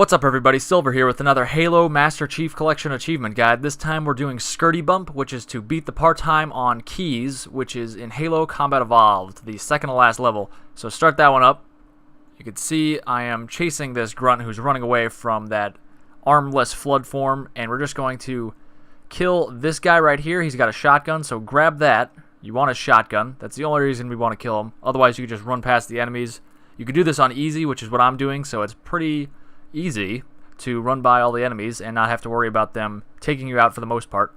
What's up everybody, Silver here with another Halo Master Chief Collection Achievement Guide. This time we're doing Scurty Bump, which is to beat the part-time on Keys, which is in Halo Combat Evolved, the second to last level. So start that one up. You can see I am chasing this grunt who's running away from that armless flood form, and we're just going to kill this guy right here. He's got a shotgun, so grab that. You want a shotgun. That's the only reason we want to kill him. Otherwise you can just run past the enemies. You can do this on easy, which is what I'm doing, so it's pretty easy to run by all the enemies and not have to worry about them taking you out for the most part.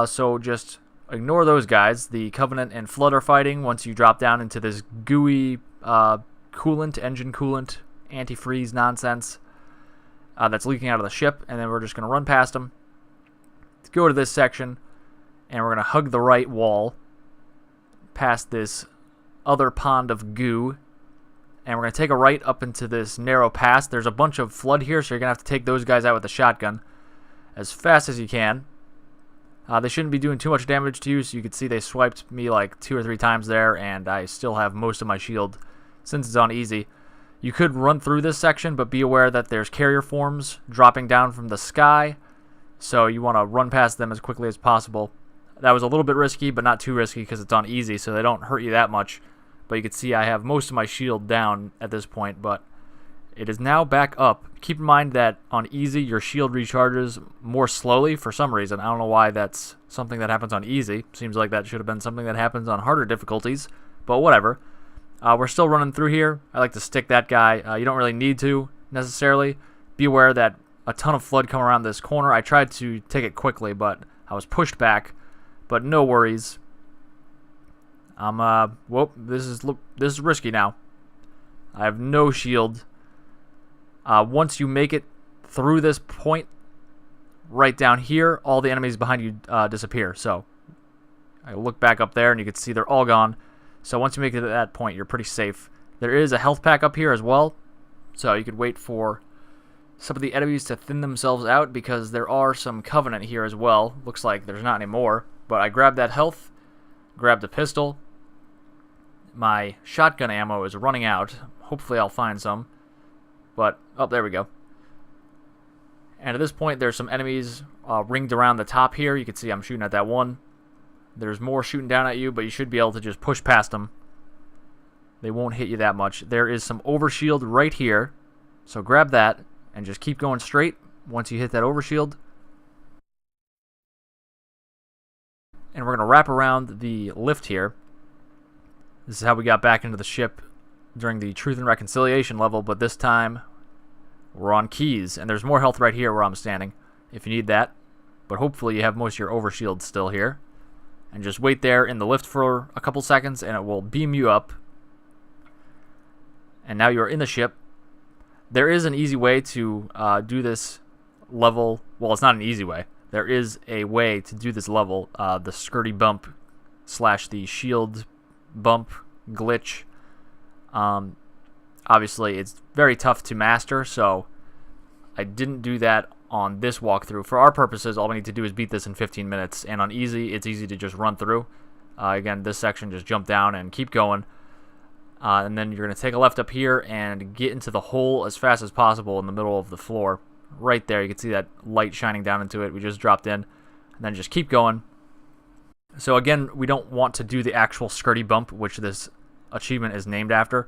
So just ignore those guys. The Covenant and Flood are fighting once you drop down into this gooey coolant, engine coolant, antifreeze nonsense that's leaking out of the ship, and then we're just going to run past them. Let's go to this section, and we're going to hug the right wall past this other pond of goo. And we're going to take a right up into this narrow pass. There's a bunch of flood here, so you're going to have to take those guys out with a shotgun as fast as you can. They shouldn't be doing too much damage to you, so you can see they swiped me like 2 or 3 times there, and I still have most of my shield since it's on easy. You could run through this section, but be aware that there's carrier forms dropping down from the sky, so you want to run past them as quickly as possible. That was a little bit risky, but not too risky because it's on easy, so they don't hurt you that much. But you can see I have most of my shield down at this point, but it is now back up. Keep in mind that on easy, your shield recharges more slowly for some reason. I don't know why that's something that happens on easy. Seems like that should have been something that happens on harder difficulties, but whatever. We're still running through here. I like to stick that guy. You don't really need to, necessarily. Be aware that a ton of flood come around this corner. I tried to take it quickly, but I was pushed back. But no worries. Whoop, this is risky now. I have no shield. Once you make it through this point, right down here, all the enemies behind you disappear. So, I look back up there and you can see they're all gone. So once you make it to that point, you're pretty safe. There is a health pack up here as well, so you could wait for some of the enemies to thin themselves out because there are some Covenant here as well. Looks like there's not any more, but I grabbed that health, grabbed a pistol. My shotgun ammo is running out. Hopefully I'll find some. But, oh, there we go. And at this point, there's some enemies ringed around the top here. You can see I'm shooting at that one. There's more shooting down at you, but you should be able to just push past them. They won't hit you that much. There is some overshield right here. So grab that and just keep going straight once you hit that overshield. And we're going to wrap around the lift here. This is how we got back into the ship during the Truth and Reconciliation level, but this time we're on Keys, and there's more health right here where I'm standing if you need that. But hopefully you have most of your overshield still here. And just wait there in the lift for a couple seconds and it will beam you up. And now you're in the ship. There is an easy way to do this level. Well, it's not an easy way. There is a way to do this level, the Scurty Bump / the Shield Bump glitch. Obviously it's very tough to master, so I didn't do that on this walkthrough. For our purposes, all we need to do is beat this in 15 minutes, and on easy, it's easy to just run through. Again, this section, just jump down and keep going. And then you're going to take a left up here and get into the hole as fast as possible in the middle of the floor. Right there, you can see that light shining down into it. We just dropped in, and then just keep going. So again, we don't want to do the actual Scurty Bump, which this achievement is named after,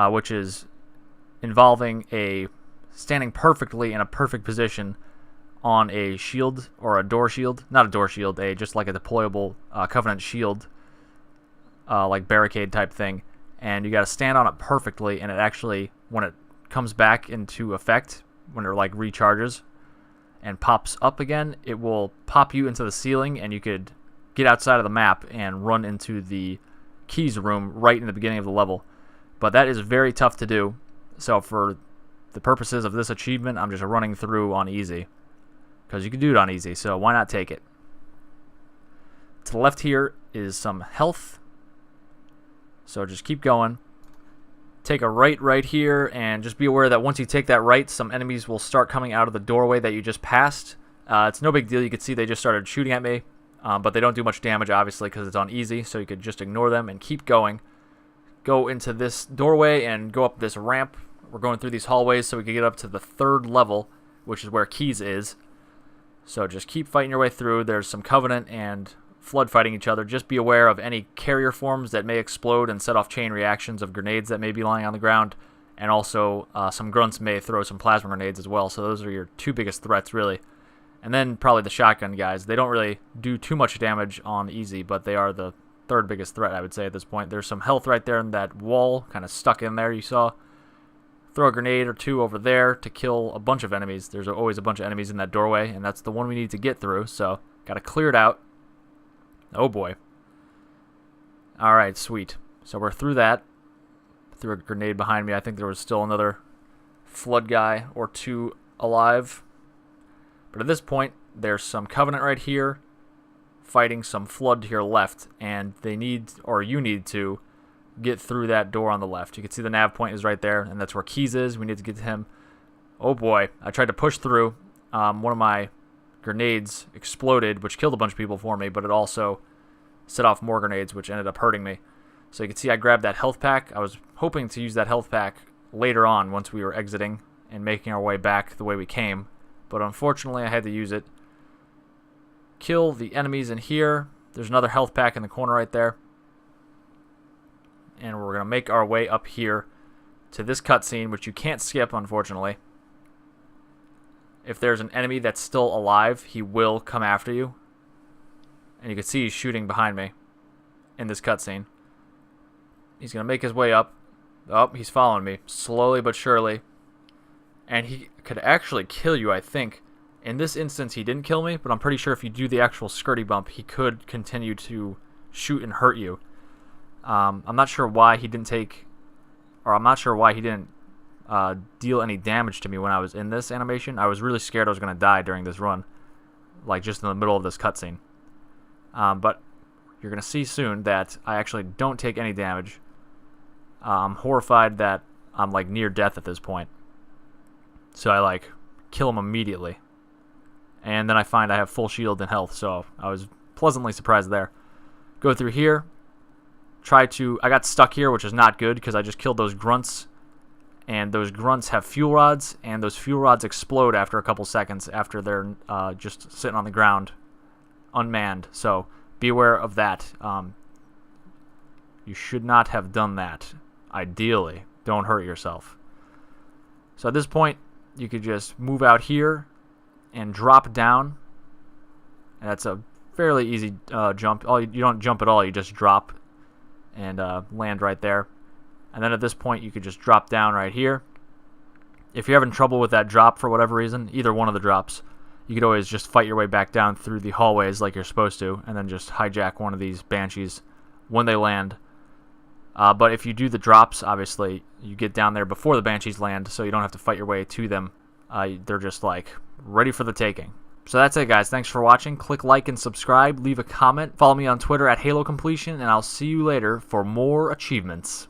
which is involving standing perfectly in a perfect position on a shield or a door shield. Not a door shield, just like a deployable Covenant shield, like barricade type thing. And you got to stand on it perfectly, and it actually, when it comes back into effect, when it like recharges and pops up again, it will pop you into the ceiling, and you could get outside of the map and run into the Keys room right in the beginning of the level. But that is very tough to do, so for the purposes of this achievement, I'm just running through on easy, because you can do it on easy, so why not take it? To the left here is some health, so just keep going. Take a right here, and just be aware that once you take that right, some enemies will start coming out of the doorway that you just passed. It's no big deal. You can see they just started shooting at me. But they don't do much damage, obviously, because it's on easy, so you could just ignore them and keep going. Go into this doorway and go up this ramp We're going through these hallways so we can get up to the 3rd level, which is where Keys is. So just keep fighting your way through. There's some Covenant and Flood fighting each other. Just be aware of any carrier forms that may explode and set off chain reactions of grenades that may be lying on the ground. And also, some grunts may throw some plasma grenades as well. So those are your 2 biggest threats, really. And then probably the shotgun guys. They don't really do too much damage on easy, but they are the 3rd biggest threat, I would say, at this point. There's some health right there in that wall, kind of stuck in there, you saw. Throw a grenade or 2 over there to kill a bunch of enemies. There's always a bunch of enemies in that doorway, and that's the one we need to get through. So, got to clear it out. Oh boy. Alright, sweet. So we're through that. Threw a grenade behind me. I think there was still another Flood guy or 2 alive. But at this point, there's some Covenant right here fighting some Flood to your left, and they need, or you need to, get through that door on the left. You can see the nav point is right there, and that's where Keys is. We need to get to him. Oh boy, I tried to push through. One of my grenades exploded, which killed a bunch of people for me, but it also set off more grenades, which ended up hurting me. So you can see I grabbed that health pack. I was hoping to use that health pack later on once we were exiting and making our way back the way we came, but unfortunately I had to use it. Kill the enemies in here. There's another health pack in the corner right there. And we're going to make our way up here to this cutscene, which you can't skip, unfortunately. If there's an enemy that's still alive, he will come after you. And you can see he's shooting behind me in this cutscene. He's going to make his way up. Oh, he's following me, slowly but surely. And he could actually kill you, I think. In this instance, he didn't kill me, but I'm pretty sure if you do the actual Scurty bump, he could continue to shoot and hurt you. I'm not sure why he didn't take, or I'm not sure why he didn't deal any damage to me when I was in this animation. I was really scared I was going to die during this run, like just in the middle of this cutscene. But you're going to see soon that I actually don't take any damage. I'm horrified that I'm like near death at this point. So I like kill him immediately. And then I find I have full shield and health, so I was pleasantly surprised there. Go through here. I got stuck here, which is not good because I just killed those grunts. And those grunts have fuel rods, and those fuel rods explode after a couple seconds after they're just sitting on the ground, unmanned. So be aware of that. You should not have done that. Ideally, don't hurt yourself. So at this point, you could just move out here and drop down. And that's a fairly easy jump. You don't jump at all, you just drop and land right there. And then at this point, you could just drop down right here. If you're having trouble with that drop for whatever reason, either one of the drops, you could always just fight your way back down through the hallways like you're supposed to, and then just hijack one of these Banshees when they land. But if you do the drops, obviously, you get down there before the Banshees land, so you don't have to fight your way to them. They're just, like, ready for the taking. So that's it, guys. Thanks for watching. Click like and subscribe. Leave a comment. Follow me on Twitter at HaloCompletion, and I'll see you later for more achievements.